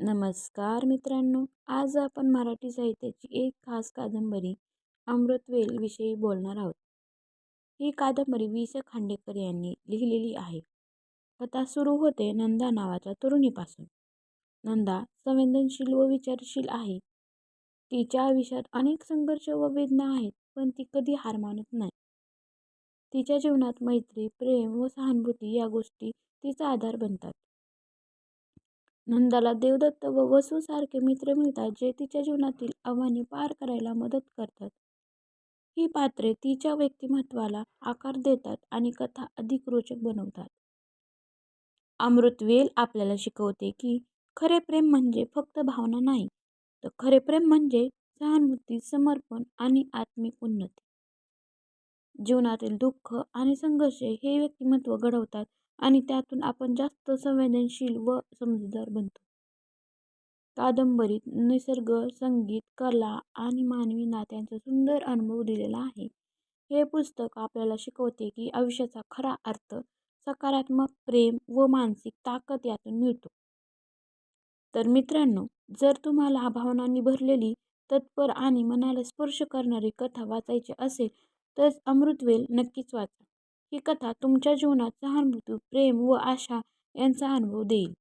नमस्कार मित्रांनो, आज आपण मराठी साहित्याची एक खास कादंबरी अमृतवेल विषयी बोलणार आहोत. ही कादंबरी वि. स. खांडेकर यांनी लिहिलेली आहे. कथा सुरू होते नंदा नावाच्या तरुणीपासून. नंदा संवेदनशील व विचारशील आहे. तिच्या आयुष्यात अनेक संघर्ष व वेदना आहेत, पण ती कधी हार मानत नाही. तिच्या जीवनात मैत्री, प्रेम व सहानुभूती या गोष्टी तिचा आधार बनतात. नंदाला देवदत्त व वसू सारखे मित्र मिळतात, जे तिच्या जीवनातील आव्हाने पार करायला मदत करतात. ही पात्रे तिच्या व्यक्तिमत्वाला आकार देतात आणि कथा अधिक रोचक बनवतात. अमृतवेल आपल्याला शिकवते की खरे प्रेम म्हणजे फक्त भावना नाही, तर खरे प्रेम म्हणजे सहानुभूती, समर्पण आणि आत्मिक उन्नती. जीवनातील दुःख आणि संघर्ष हे व्यक्तिमत्व घडवतात आणि त्यातून आपण जास्त संवेदनशील व समजूतदार बनतो. कादंबरीत निसर्ग, संगीत, कला आणि मानवी नात्यांचा सुंदर अनुभव दिलेला आहे. हे पुस्तक आपल्याला शिकवते की आयुष्याचा खरा अर्थ सकारात्मक प्रेम व मानसिक ताकद यातून मिळतो. तर मित्रांनो, जर तुम्हाला भावनांनी भरलेली, तत्पर आणि मनाला स्पर्श करणारी कथा वाचायची असेल तर अमृतवेल नक्कीच वाचा. ही कथा तुमच्या जीवनात सहानुभूती, प्रेम व आशा यांचा अनुभव देईल.